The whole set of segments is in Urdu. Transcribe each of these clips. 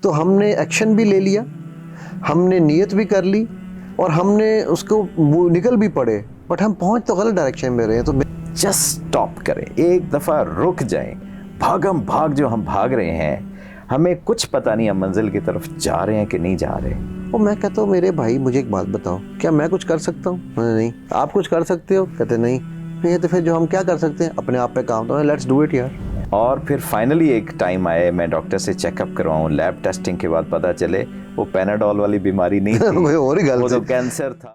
تو ہم نے ایکشن بھی لے لیا, ہم نے نیت بھی کر لی, اور ہم نے اس کو نکل بھی پڑے, بٹ ہم پہنچ تو غلط ڈائریکشن میں رہے ہیں. تو جسٹ اسٹاپ کریں, ایک دفعہ رک جائیں. بھاگم بھاگ جو ہم بھاگ رہے ہیں, ہمیں کچھ پتہ نہیں ہم منزل کی طرف جا رہے ہیں کہ نہیں جا رہے. اور میں کہتا ہوں میرے بھائی مجھے ایک بات بتاؤ, کیا میں کچھ کر سکتا ہوں؟ نہیں. آپ کچھ کر سکتے ہو؟ کہتے نہیں. یہ تو پھر جو ہم کیا کر سکتے ہیں, اپنے آپ پہ کام تو لیٹس ڈو اٹ یار. اور پھر فائنلی ایک ٹائم آئے میں ڈاکٹر سے چیک اپ کرواؤں, لیب ٹیسٹنگ کے بعد پتہ چلے وہ پیناڈول والی بیماری نہیں تھی, وہ تو کینسر تھا.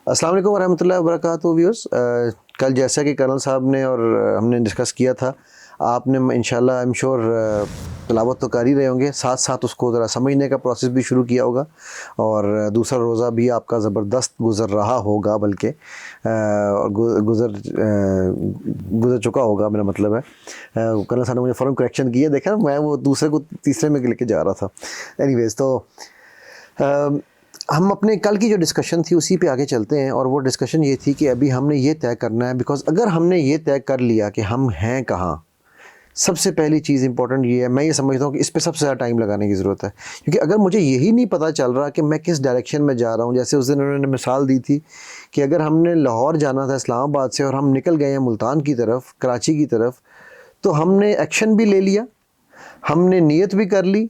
السلام علیکم ورحمۃ اللہ وبرکاتہ. ویورز, کل جیسا کہ کرنل صاحب نے اور ہم نے ڈسکس کیا تھا, آپ نے انشاءاللہ آئی ایم شیور تلاوت تو کر ہی رہے ہوں گے, ساتھ ساتھ اس کو ذرا سمجھنے کا پروسیس بھی شروع کیا ہوگا, اور دوسرا روزہ بھی آپ کا زبردست گزر رہا ہوگا, بلکہ اور گزر چکا ہوگا میرا مطلب ہے. کرنل صاحب نے مجھے فوراً کریکشن کیا, دیکھا نا میں وہ دوسرے کو تیسرے میں لے کے جا رہا تھا. اینی ویز, تو ہم اپنے کل کی جو ڈسکشن تھی اسی پہ آگے چلتے ہیں, اور وہ ڈسکشن یہ تھی کہ ابھی ہم نے یہ طے کرنا ہے, بیکاز اگر ہم نے یہ طے کر لیا کہ ہم ہیں کہاں, سب سے پہلی چیز امپورٹنٹ یہ ہے, میں یہ سمجھتا ہوں کہ اس پہ سب سے زیادہ ٹائم لگانے کی ضرورت ہے, کیونکہ اگر مجھے یہی نہیں پتہ چل رہا کہ میں کس ڈائریکشن میں جا رہا ہوں. جیسے اس دن انہوں نے مثال دی تھی کہ اگر ہم نے لاہور جانا تھا اسلام آباد سے, اور ہم نکل گئے ہیں ملتان کی طرف, کراچی کی طرف, تو ہم نے ایکشن بھی لے لیا, ہم نے نیت بھی کر لی,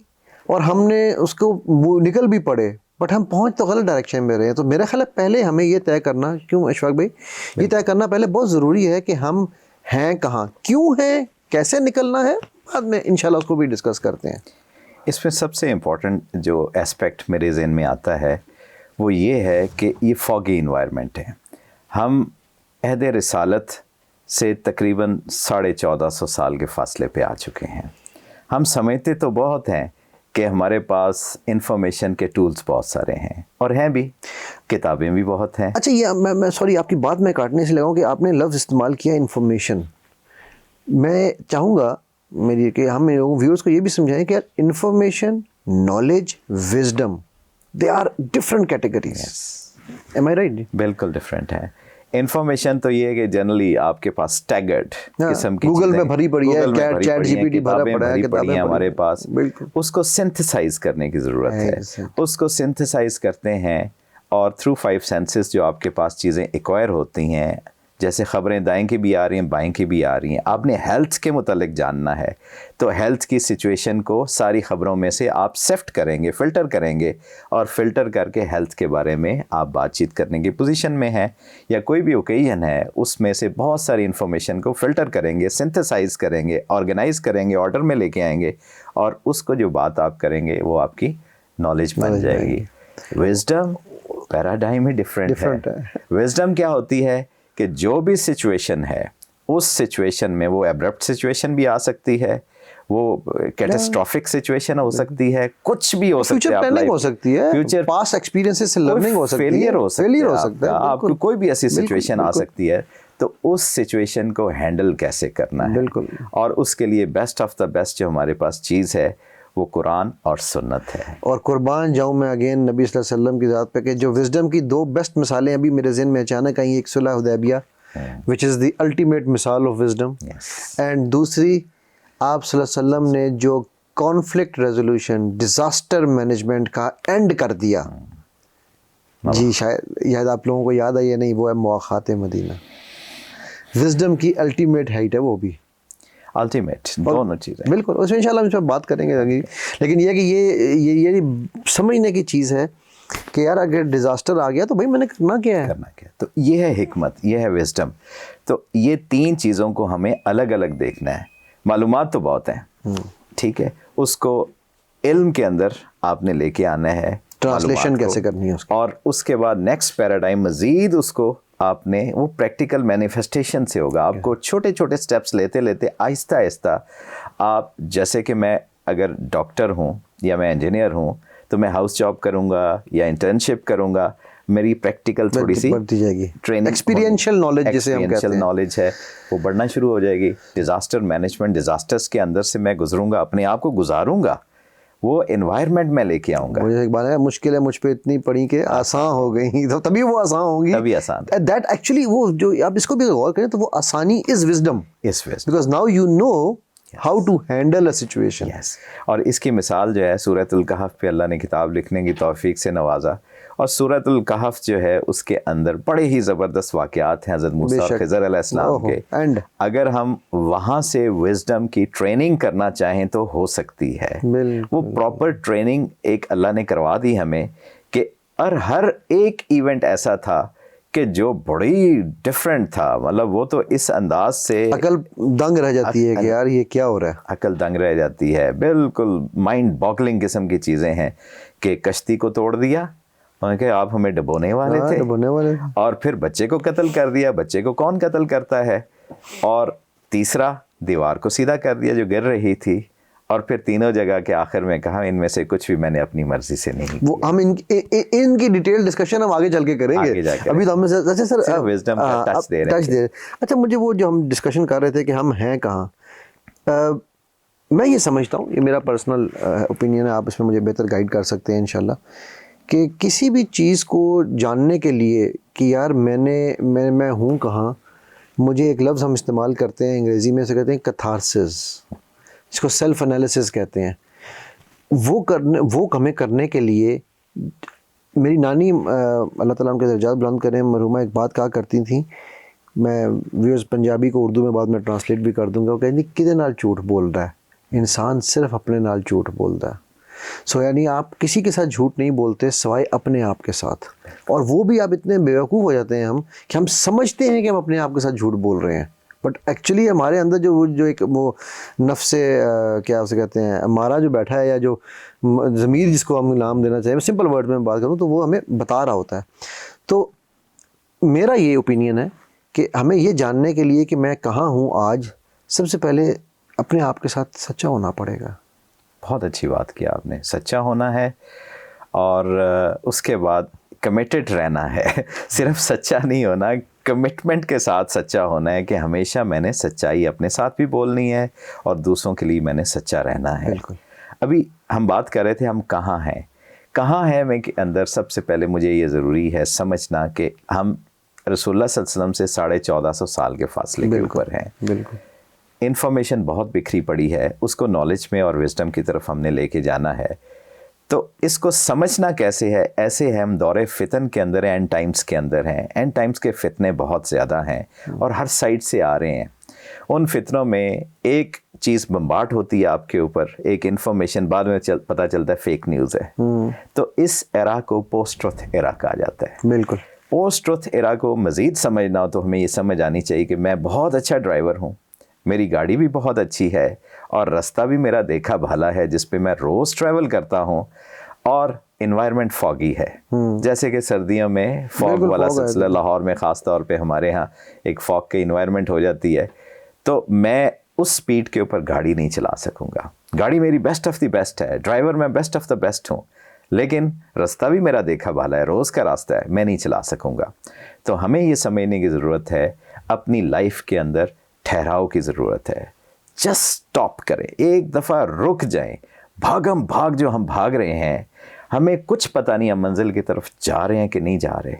اور ہم نے اس کو نکل بھی پڑے, بٹ ہم پہنچ تو غلط ڈائریکشن میں رہے ہیں. تو میرا خیال ہے پہلے ہمیں یہ طے کرنا, کیوں اشفاق بھائی, یہ طے کرنا پہلے بہت ضروری ہے کہ ہم ہیں کہاں, کیوں ہیں, کیسے نکلنا ہے, بعد میں انشاءاللہ اس کو بھی ڈسکس کرتے ہیں. اس میں سب سے امپورٹنٹ جو اسپیکٹ میرے ذہن میں آتا ہے وہ یہ ہے کہ یہ فوگی انوائرمنٹ ہے. ہم عہد رسالت سے تقریباً 1450 سال کے فاصلے پہ آ چکے ہیں. ہم سمجھتے تو بہت ہیں کہ ہمارے پاس انفارمیشن کے ٹولز بہت سارے ہیں, اور ہیں بھی, کتابیں بھی بہت ہیں. اچھا, یہ میں سوری آپ کی بات میں کاٹنے سے لگا ہوں کہ آپ نے لفظ استعمال کیا انفارمیشن. میں چاہوں گا میری کہ ہم ویورز کو یہ بھی سمجھائیں کہ information, knowledge, wisdom, they are different categories. Am I right? بالکل ڈفرینٹ ہے. انفارمیشن تو یہ ہے کہ جنرلی آپ کے پاس اسٹیگرڈ قسم کی گوگل میں بھری پڑی ہے, چیٹ جی پی ٹی بھرا پڑا ہے, کتابیں ہمارے پاس, بالکل اس کو سنتھسائز کرنے کی ضرورت ہے. اس کو سنتھسائز کرتے ہیں, اور تھرو 5 سینسز جو آپ کے پاس چیزیں ایکوائر ہوتی ہیں, جیسے خبریں دائیں کی بھی آ رہی ہیں, بائیں کی بھی آ رہی ہیں. آپ نے ہیلتھ کے متعلق جاننا ہے تو ہیلتھ کی سچویشن کو ساری خبروں میں سے آپ سیفٹ کریں گے, فلٹر کریں گے, اور فلٹر کر کے ہیلتھ کے بارے میں آپ بات چیت کرنے کی پوزیشن میں ہیں, یا کوئی بھی اوکیزن ہے اس میں سے بہت ساری انفارمیشن کو فلٹر کریں گے, سنتھسائز کریں گے, آرگنائز کریں گے, آرڈر میں لے کے آئیں گے, اور اس کو جو بات آپ کریں گے وہ آپ کی نالج بن جائے گی. وزڈم پیراڈائم ہی ڈفرینٹ ہے. وزڈم کیا ہوتی ہے کہ جو بھی سچویشن ہے اس سچویشن میں, وہ ایبرپٹ سچویشن بھی آ سکتی ہے, وہ کیٹاسٹرافک سچویشن ہو سکتی ہے, کچھ بھی ہو سکتا ہے, فیوچر پلاننگ ہو سکتی ہے, فیوچر پاسٹ ایکسپیرینسز سے لرننگ ہو سکتی ہے, فیلئر ہو سکتا ہے, آپ کو کوئی بھی ایسی سچویشن آ سکتی ہے. تو اس سچویشن کو ہینڈل کیسے کرنا ہے, بالکل, اور اس کے لیے بیسٹ آف دا بیسٹ جو ہمارے پاس چیز ہے وہ قرآن اور سنت ہے. اور قربان جاؤں میں اگین نبی صلی اللہ علیہ وسلم کی ذات پہ کہ جو وزڈم کی 2 بیسٹ مثالیں ابھی میرے ذہن میں اچانک آئیں, ایک صلح حدیبیہ which is the ultimate مثال of wisdom, and دوسری آپ صلی اللہ علیہ وسلم نے جو کانفلکٹ ریزولوشن, ڈیزاسٹر مینجمنٹ کا اینڈ کر دیا. جی شاید آپ لوگوں کو یاد ہے یا نہیں, وہ ہے مواخات مدینہ. وزڈم کی الٹیمیٹ ہائٹ ہے وہ بھی, الٹیمیٹ دونوں چیزیں. بالکل, اس میں انشاءاللہ ہم اس پہ بات کریں گے. لیکن یہ کہ یہ سمجھنے کی چیز ہے کہ یار اگر ڈیزاسٹر آ گیا تو بھائی میں نے کرنا کیا ہے. تو یہ ہے حکمت, یہ ہے وزڈم. تو یہ 3 چیزوں کو ہمیں الگ الگ دیکھنا ہے. معلومات تو بہت ہیں, ٹھیک ہے, اس کو علم کے اندر آپ نے لے کے آنا ہے, ٹرانسلیشن کیسے کرنی ہے, اور اس کے بعد نیکسٹ پیراڈائم مزید اس کو آپ نے وہ پریکٹیکل مینیفیسٹیشن سے ہوگا. آپ کو چھوٹے چھوٹے سٹیپس لیتے لیتے آہستہ آہستہ آپ, جیسے کہ میں اگر ڈاکٹر ہوں یا میں انجینئر ہوں تو میں ہاؤس جاب کروں گا یا انٹرنشپ کروں گا, میری پریکٹیکل تھوڑی سی بڑھتی جائے گی, ٹریننگ, ایکسپیرینشیل نالج جسے ہم کہتے ہیں, نالج ہے وہ بڑھنا شروع ہو جائے گی. ڈیزاسٹر مینجمنٹ, ڈیزاسٹرز کے اندر سے میں گزروں گا, اپنے آپ کو گزاروں گا, وہ انوائرمنٹ میں لے کے آؤں گا. مجھے ایک بات ہے, مشکل ہے مجھ پہ اتنی پڑی کہ آسان ہو گئی, تو تبھی وہ آسان ہوگی, تبھی آسان. دیٹ ایکچولی وہ جو آپ اس کو بھی غور کریں تو وہ آسانی is wisdom, because now you know how to handle a situation. اور اس کی مثال جو ہے سورۃ الکہف پہ اللہ نے کتاب لکھنے کی توفیق سے نوازا, اور سورۃ الکہف جو ہے اس کے اندر بڑے ہی زبردست واقعات ہیں حضرت موسیٰ اور خضر علیہ السلام کے. اگر ہم وہاں سے وزڈم کی ٹریننگ کرنا چاہیں تو ہو سکتی ہے. وہ پراپر ٹریننگ ایک اللہ نے کروا دی ہمیں کہ ہر ایک ایونٹ ایسا تھا کہ جو بڑی ڈیفرنٹ تھا, مطلب وہ تو اس انداز سے عقل دنگ رہ جاتی ہے کہ یار یہ کیا ہو رہا ہے, عقل دنگ رہ جاتی ہے. بالکل مائنڈ باگلنگ قسم کی چیزیں ہیں کہ کشتی کو توڑ دیا, کہ آپ ہمیں ڈبونے والے تھے, اور پھر بچے کو قتل کر دیا. بچے کو کون قتل کرتا ہے؟ اور تیسرا دیوار کو سیدھا کر دیا جو گر رہی تھی, اور پھر تینوں جگہ کے آخر میں کہا ان میں سے کچھ بھی میں نے اپنی مرضی سے نہیں. وہ ہم ان کی ڈیٹیل ڈسکشن ہم آگے چل کے کریں گے, ابھی تو ہم اچھا سر وزڈم کا ٹچ دے رہے ہیں. اچھا مجھے وہ جو ہم ڈسکشن کر رہے تھے کہ ہم ہیں کہاں, میں یہ سمجھتا ہوں, یہ میرا پرسنل اوپینین ہے, آپ اس میں مجھے بہتر گائیڈ کر سکتے ہیں انشاءاللہ, کہ کسی بھی چیز کو جاننے کے لیے کہ یار میں ہوں کہاں, مجھے ایک لفظ ہم استعمال کرتے ہیں انگریزی میں, سے کہتے ہیں کتھارسس, جس کو سیلف انالیسس کہتے ہیں. وہ ہمیں کرنے کے لیے میری نانی اللہ تعالیٰ ان کے درجات بلند کریں مرحومہ ایک بات کہا کرتی تھیں, میں ویورز پنجابی کو اردو میں بعد میں ٹرانسلیٹ بھی کر دوں گا. وہ کہتی کدے نال جھوٹ بول رہا ہے انسان, صرف اپنے نال جھوٹ بولتا ہے. یعنی آپ کسی کے ساتھ جھوٹ نہیں بولتے سوائے اپنے آپ کے ساتھ, اور وہ بھی آپ اتنے بیوقوف ہو جاتے ہیں ہم کہ ہم سمجھتے ہیں کہ ہم اپنے آپ کے ساتھ جھوٹ بول رہے ہیں, بٹ ایکچولی ہمارے اندر جو ایک وہ نفس کیا اسے کہتے ہیں ہمارا جو بیٹھا ہے, یا جو ضمیر جس کو ہم نام دینا چاہیں, سمپل ورڈ میں بات کروں تو وہ ہمیں بتا رہا ہوتا ہے. تو میرا یہ اوپینین ہے کہ ہمیں یہ جاننے کے لیے کہ میں کہاں ہوں آج, سب سے پہلے اپنے آپ کے ساتھ سچا ہونا پڑے گا. بہت اچھی بات کیا آپ نے, سچا ہونا ہے, اور اس کے بعد کمیٹڈ رہنا ہے. صرف سچا نہیں ہونا, کمٹمنٹ کے ساتھ سچا ہونا ہے کہ ہمیشہ میں نے سچائی اپنے ساتھ بھی بولنی ہے اور دوسروں کے لیے میں نے سچا رہنا ہے. بالکل. ابھی ہم بات کر رہے تھے ہم کہاں ہیں میں کے اندر سب سے پہلے مجھے یہ ضروری ہے سمجھنا کہ ہم رسول اللہ صلی اللہ علیہ وسلم سے 1450 سال کے فاصلے کے اوپر ہیں. بالکل. انفارمیشن بہت بکھری پڑی ہے, اس کو نالج میں اور وزڈم کی طرف ہم نے لے کے جانا ہے. تو اس کو سمجھنا کیسے ہے؟ ایسے ہے ہم دور فتن کے اندر ہیں, اینڈ ٹائمز کے اندر ہیں. اینڈ ٹائمز کے فتنے بہت زیادہ ہیں اور ہر سائڈ سے آ رہے ہیں. ان فتنوں میں ایک چیز بمبارڈ ہوتی ہے آپ کے اوپر, ایک انفارمیشن, بعد میں پتہ چلتا ہے فیک نیوز ہے. تو اس ایرا کو پوسٹ ٹروتھ ایرا کہا جاتا ہے. بالکل. پوسٹ ٹروتھ ایرا کو مزید سمجھنا ہو تو ہمیں یہ سمجھ آنی چاہیے کہ میں بہت اچھا ڈرائیور ہوں, میری گاڑی بھی بہت اچھی ہے, اور رستہ بھی میرا دیکھا بھالا ہے جس پہ میں روز ٹریول کرتا ہوں, اور انوائرمنٹ فاگی ہے. جیسے کہ سردیوں میں فاگ والا سلسلہ لاہور میں خاص طور پہ ہمارے ہاں ایک فاگ کی انوائرمنٹ ہو جاتی ہے, تو میں اس سپیڈ کے اوپر گاڑی نہیں چلا سکوں گا. گاڑی میری بیسٹ آف دی بیسٹ ہے, ڈرائیور میں بیسٹ آف دا بیسٹ ہوں, لیکن رستہ بھی میرا دیکھا بھالا ہے, روز کا راستہ ہے, میں نہیں چلا سکوں گا. تو ہمیں یہ سمجھنے کی ضرورت ہے اپنی لائف کے اندر ٹھہراؤ کی ضرورت ہے. جسٹ سٹاپ کریں, ایک دفعہ رک جائیں. بھاگم بھاگ جو ہم بھاگ رہے ہیں, ہمیں کچھ پتہ نہیں ہم منزل کی طرف جا رہے ہیں کہ نہیں جا رہے.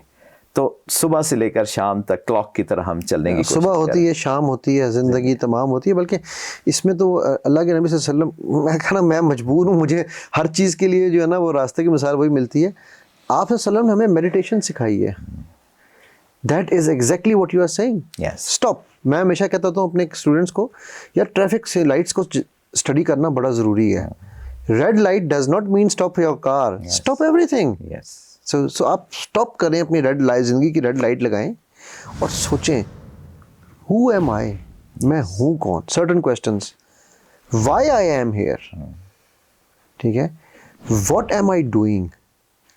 تو صبح سے لے کر شام تک کلاک کی طرح ہم چلنے کی کوشش صبح ہوتی ہے, شام ہوتی ہے, زندگی تمام ہوتی ہے. بلکہ اس میں تو اللہ کے نبی صلی اللہ علیہ وسلم, میں کہنا میں مجبور ہوں, مجھے ہر چیز کے لیے جو ہے نا وہ راستے کی مثال وہی ملتی ہے. آپ صلی اللہ علیہ وسلم نے ہمیں میڈیٹیشن سکھائی ہے. That is exactly what you are seeing. Stop. میں ہمیشہ کہتا ہوں اپنے اسٹوڈنٹس کو, یار ٹریفک سے لائٹس کو اسٹڈی کرنا بڑا ضروری ہے. Red light does not mean stop your car, stop every thing. سو آپ اسٹاپ کریں, اپنی ریڈ لائٹ, زندگی کی ریڈ لائٹ لگائیں اور سوچیں ہو ایم آئی, میں ہوں کون. Certain questions, why I am here, ٹھیک ہے, what am I doing,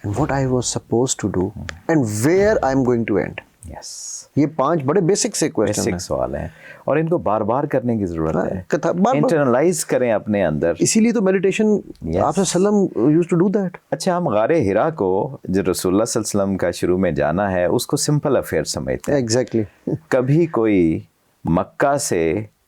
and what I was suppose to do, and where I am going to end. یہ 5 بڑے بیسک سے کویسچن ہیں, سوال ہیں, اور ان کو بار بار کرنے کی ضرورت ہے. انٹرنلائز کریں اپنے اندر. اسی لیے تو میڈیٹیشن آپ صلی اللہ علیہ وسلم یوزڈ ٹو ڈو دیٹ. اچھا, ہم غار ہرا کو جو رسول اللہ صلی اللہ علیہ وسلم کا شروع میں جانا ہے اس کو سمپل افیئر سمجھتے ہیں. ایگزیکٹلی. کبھی کوئی مکہ سے